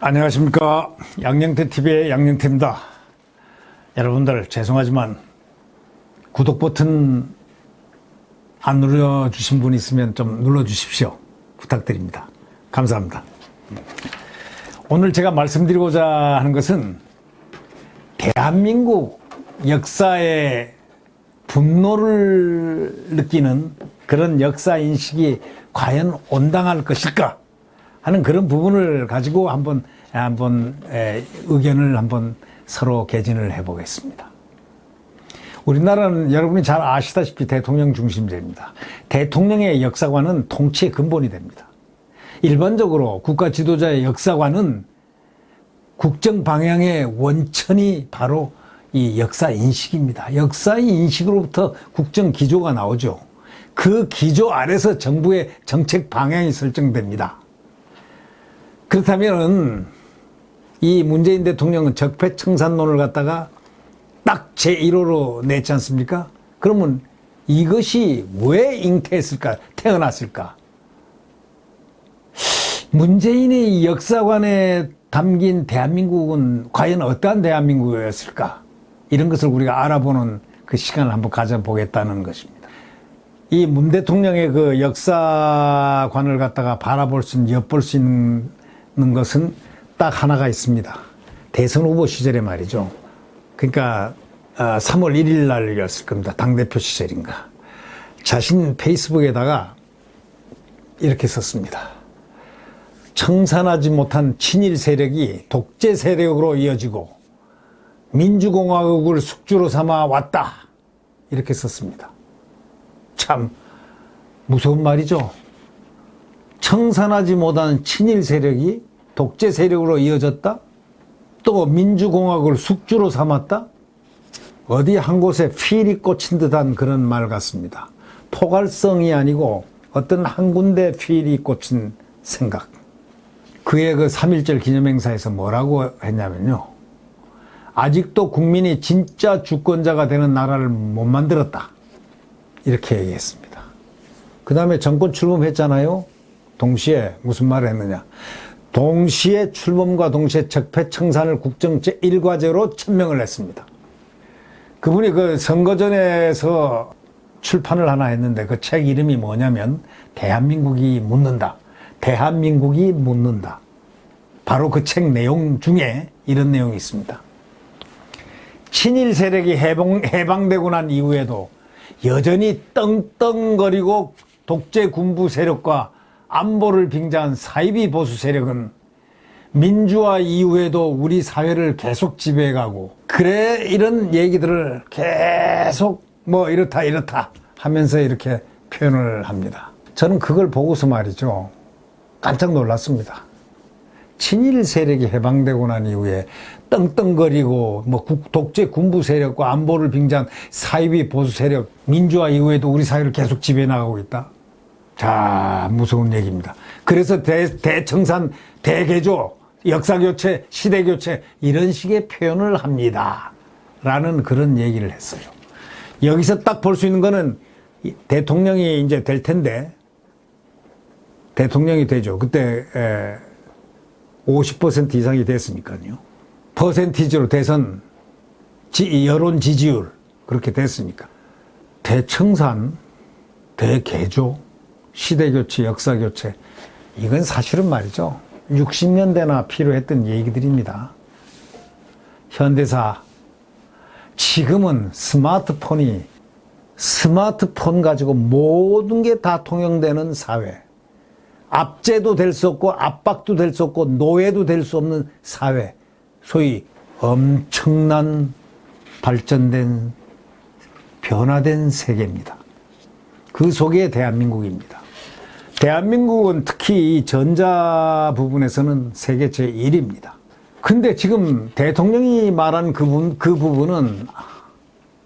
안녕하십니까. 양영태TV의 양영태입니다. 여러분들 죄송하지만 구독 버튼 안 눌러주신 분 있으면 좀 눌러주십시오. 부탁드립니다. 감사합니다. 오늘 제가 말씀드리고자 하는 것은 대한민국 역사에 분노를 느끼는 그런 역사인식이 과연 온당할 것일까 하는 그런 부분을 가지고 한번 의견을 한번 서로 개진을 해보겠습니다. 우리나라는 여러분이 잘 아시다시피 대통령 중심제입니다. 대통령의 역사관은 통치의 근본이 됩니다. 일반적으로 국가 지도자의 역사관은 국정 방향의 원천이 바로 이 역사 인식입니다. 역사의 인식으로부터 국정 기조가 나오죠. 그 기조 아래서 정부의 정책 방향이 설정됩니다. 그렇다면 이 문재인 대통령은 적폐청산론을 갖다가 딱 제1호로 냈지 않습니까? 그러면 이것이 왜 잉태했을까? 태어났을까? 문재인의 역사관에 담긴 대한민국은 과연 어떠한 대한민국이었을까? 이런 것을 우리가 알아보는 그 시간을 한번 가져보겠다는 것입니다. 이 문 대통령의 그 역사관을 갖다가 바라볼 수 있는, 엿볼 수 있는 것은 딱 하나가 있습니다. 대선 후보 시절에 말이죠. 그러니까 3월 1일 날이었을 겁니다. 당대표 시절인가. 자신 페이스북에다가 이렇게 썼습니다. 청산하지 못한 친일 세력이 독재 세력으로 이어지고 민주공화국을 숙주로 삼아 왔다. 이렇게 썼습니다. 참 무서운 말이죠. 청산하지 못한 친일 세력이 독재 세력으로 이어졌다? 또 민주공화국을 숙주로 삼았다? 어디 한 곳에 필이 꽂힌 듯한 그런 말 같습니다. 포괄성이 아니고 어떤 한 군데 필이 꽂힌 생각. 그의 그 3.1절 기념행사에서 뭐라고 했냐면요. 아직도 국민이 진짜 주권자가 되는 나라를 못 만들었다. 이렇게 얘기했습니다. 그 다음에 정권 출범했잖아요. 동시에 무슨 말을 했느냐. 동시에 출범과 동시에 적폐청산을 국정 제1과제로 천명을 했습니다. 그분이 그 선거전에서 출판을 하나 했는데 그 책 이름이 뭐냐면 대한민국이 묻는다. 대한민국이 묻는다. 바로 그 책 내용 중에 이런 내용이 있습니다. 친일 세력이 해방되고 난 이후에도 여전히 떵떵거리고 독재 군부 세력과 안보를 빙자한 사이비 보수 세력은 민주화 이후에도 우리 사회를 계속 지배해가고 그래 이런 얘기들을 계속 뭐 이렇다 하면서 이렇게 표현을 합니다. 저는 그걸 보고서 말이죠. 깜짝 놀랐습니다. 친일 세력이 해방되고 난 이후에 떵떵거리고 뭐 독재 군부 세력과 안보를 빙자한 사이비 보수 세력 민주화 이후에도 우리 사회를 계속 지배해 나가고 있다. 자, 무서운 얘기입니다. 그래서 대청산, 대개조, 역사교체, 시대교체 이런 식의 표현을 합니다. 라는 그런 얘기를 했어요. 여기서 딱 볼 수 있는 거는 대통령이 이제 될 텐데 대통령이 되죠. 그때 50% 이상이 됐으니까요. 퍼센티지로 대선 여론 지지율 그렇게 됐으니까 대청산, 대개조, 시대교체, 역사교체 이건 사실은 말이죠. 60년대나 필요했던 얘기들입니다. 현대사 지금은 스마트폰 가지고 모든 게 다 통용되는 사회. 압제도 될 수 없고 압박도 될 수 없고 노예도 될 수 없는 사회. 소위 엄청난 발전된 변화된 세계입니다. 그 속에 대한민국입니다. 대한민국은 특히 이 전자 부분에서는 세계 제1위입니다. 근데 지금 대통령이 말한 그 부분은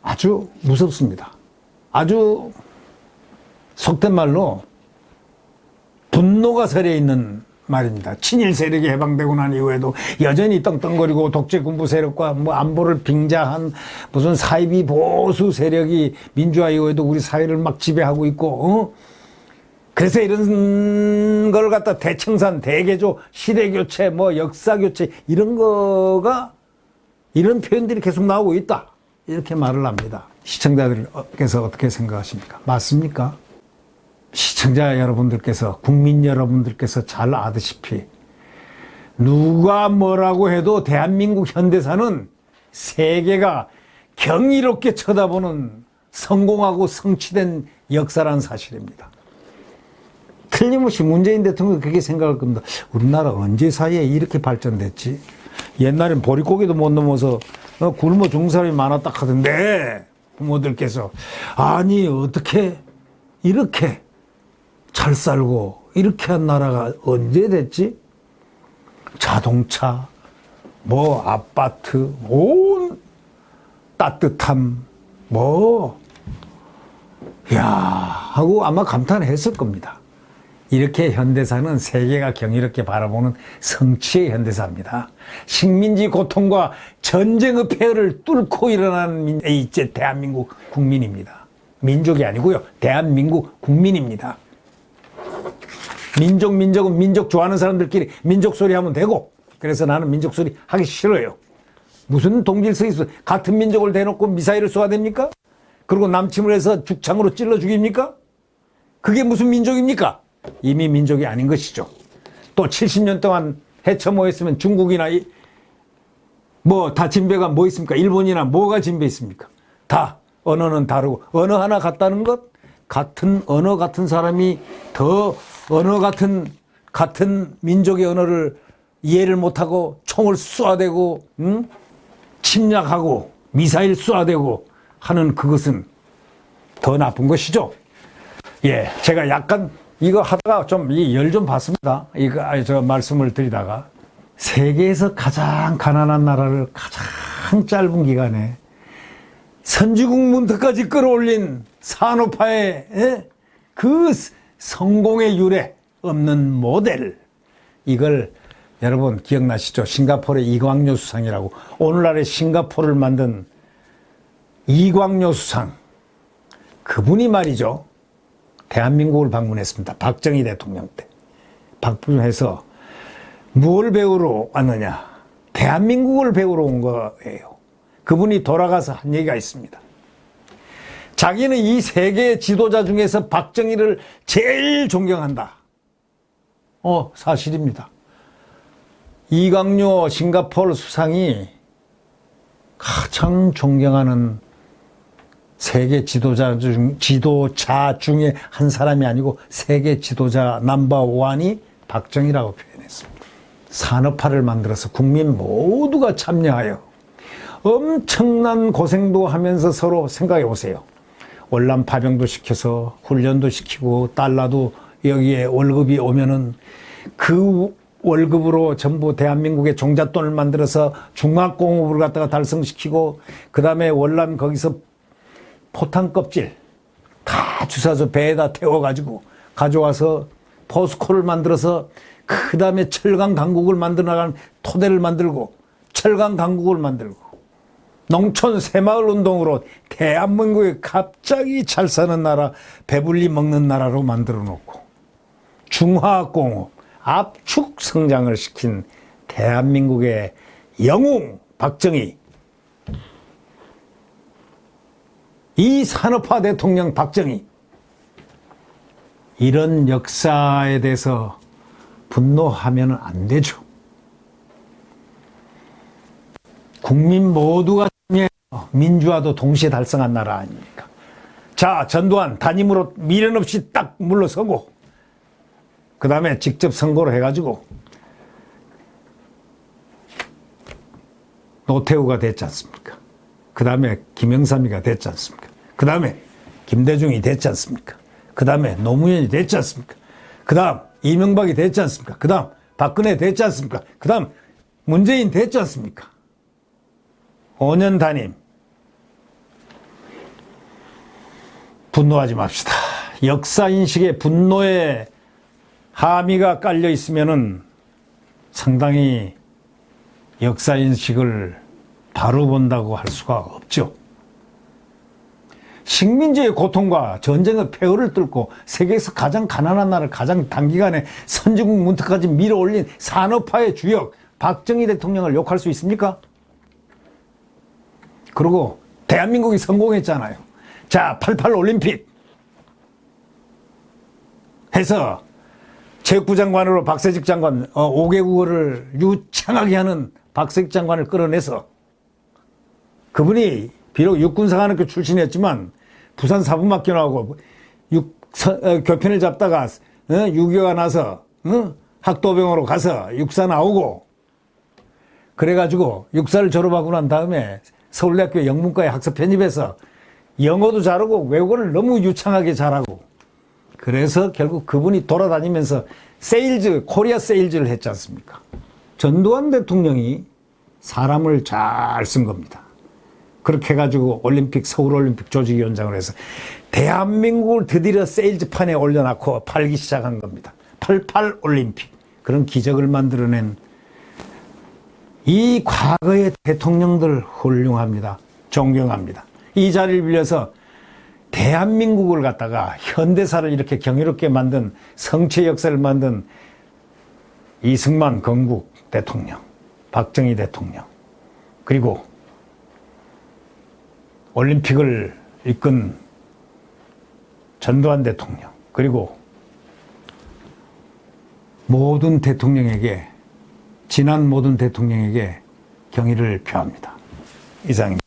아주 무섭습니다. 아주 속된 말로 분노가 서려 있는 말입니다. 친일 세력이 해방되고 난 이후에도 여전히 떵떵거리고 독재 군부 세력과 뭐 안보를 빙자한 무슨 사이비 보수 세력이 민주화 이후에도 우리 사회를 막 지배하고 있고, 그래서 이런 걸 갖다 대청산, 대개조, 시대교체, 뭐 역사교체 이런 거가 이런 표현들이 계속 나오고 있다. 이렇게 말을 합니다. 시청자들께서 어떻게 생각하십니까? 맞습니까? 시청자 여러분들께서, 국민 여러분들께서 잘 아시다시피 누가 뭐라고 해도 대한민국 현대사는 세계가 경이롭게 쳐다보는 성공하고 성취된 역사란 사실입니다. 틀림없이 문재인 대통령이 그렇게 생각할 겁니다. 우리나라 언제 사이에 이렇게 발전됐지? 옛날엔 보릿고개도 못 넘어서 굶어 죽는 사람이 많았다 하던데 부모들께서 아니 어떻게 이렇게 잘 살고 이렇게 한 나라가 언제 됐지? 자동차, 뭐 아파트, 온 따뜻함, 야 하고 아마 감탄했을 겁니다. 이렇게 현대사는 세계가 경이롭게 바라보는 성취의 현대사입니다. 식민지 고통과 전쟁의 폐허를 뚫고 일어난 이제 대한민국 국민입니다. 민족이 아니고요. 대한민국 국민입니다. 민족은 민족 좋아하는 사람들끼리 민족 소리 하면 되고, 그래서 나는 민족 소리 하기 싫어요. 무슨 동질성이 있어? 같은 민족을 대놓고 미사일을 쏘아댑니까? 그리고 남침을 해서 죽창으로 찔러 죽입니까? 그게 무슨 민족입니까? 이미 민족이 아닌 것이죠. 또 70년 동안 해처모했으면 중국이나 다 진배가 뭐 있습니까? 일본이나 뭐가 진배 있습니까? 다 언어는 다르고, 언어 하나 같다는 것, 같은 언어 같은 사람이 더 언어 같은 민족의 언어를 이해를 못하고 총을 쏘아대고 침략하고 미사일 쏘아대고 하는 그것은 더 나쁜 것이죠. 예, 제가 약간 이거 하다가 좀 이 열 좀 받습니다. 저 말씀을 드리다가 세계에서 가장 가난한 나라를 가장 짧은 기간에 선진국 문턱까지 끌어올린 산업화의 그 성공의 유래 없는 모델, 이걸 여러분 기억나시죠? 싱가포르의 이광료 수상이라고, 오늘날의 싱가포르를 만든 이광료 수상, 그분이 말이죠, 대한민국을 방문했습니다. 박정희 대통령 때 방문해서 뭘 배우러 왔느냐? 대한민국을 배우러 온 거예요. 그분이 돌아가서 한 얘기가 있습니다. 자기는 이 세계 지도자 중에서 박정희를 제일 존경한다. 사실입니다. 이광료 싱가포르 수상이 가장 존경하는 세계 지도자 중에 한 사람이 아니고 세계 지도자 넘버1이 박정희라고 표현했습니다. 산업화를 만들어서 국민 모두가 참여하여 엄청난 고생도 하면서 서로 생각해 보세요. 월남 파병도 시켜서 훈련도 시키고 달러도 여기에 월급이 오면은 그 월급으로 전부 대한민국의 종잣돈을 만들어서 중화공업을 갖다가 달성시키고, 그 다음에 월남 거기서 포탄 껍질 다 주워서 배에다 태워가지고 가져와서 포스코를 만들어서, 그 다음에 철강 강국을 만들어 나가는 토대를 만들고, 철강 강국을 만들고, 농촌 새마을 운동으로 대한민국이 갑자기 잘 사는 나라, 배불리 먹는 나라로 만들어 놓고, 중화공업 압축 성장을 시킨 대한민국의 영웅 박정희, 이 산업화 대통령 박정희, 이런 역사에 대해서 분노하면 안 되죠. 국민 모두가 민주화도 동시에 달성한 나라 아닙니까? 자, 전두환 단임으로 미련 없이 딱 물러서고, 그 다음에 직접 선거를 해가지고 노태우가 됐지 않습니까? 그 다음에 김영삼이가 됐지 않습니까? 그 다음에 김대중이 됐지 않습니까? 그 다음에 노무현이 됐지 않습니까? 그 다음 이명박이 됐지 않습니까? 그 다음 박근혜 됐지 않습니까? 그 다음 문재인 됐지 않습니까? 5년 단임. 분노하지 맙시다. 역사인식에 분노의 함의가 깔려 있으면은 상당히 역사인식을 바로 본다고 할 수가 없죠. 식민지의 고통과 전쟁의 폐허를 뚫고 세계에서 가장 가난한 나라를 가장 단기간에 선진국 문턱까지 밀어올린 산업화의 주역 박정희 대통령을 욕할 수 있습니까? 그리고 대한민국이 성공했잖아요. 자, 88 올림픽 해서 체육부 장관으로 박세직 장관 5개 국어를 유창하게 하는 박세직 장관을 끌어내서 그분이 비록 육군사관학교 출신이었지만 부산 사범학교 나오고 교편을 잡다가 6.25가 나서 학도병으로 가서 육사 나오고 그래가지고 육사를 졸업하고 난 다음에 서울대학교 영문과에 학습 편입해서 영어도 잘하고 외국어를 너무 유창하게 잘하고 그래서 결국 그분이 돌아다니면서 세일즈, 코리아 세일즈를 했지 않습니까? 전두환 대통령이 사람을 잘 쓴 겁니다. 그렇게 해가지고 올림픽, 서울올림픽 조직위원장을 해서 대한민국을 드디어 세일즈판에 올려놓고 팔기 시작한 겁니다. 88 올림픽. 그런 기적을 만들어낸 이 과거의 대통령들 훌륭합니다. 존경합니다. 이 자리를 빌려서 대한민국을 갖다가 현대사를 이렇게 경이롭게 만든 성체 역사를 만든 이승만 건국 대통령, 박정희 대통령, 그리고 올림픽을 이끈 전두환 대통령, 그리고 모든 대통령에게, 지난 모든 대통령에게 경의를 표합니다. 이상입니다.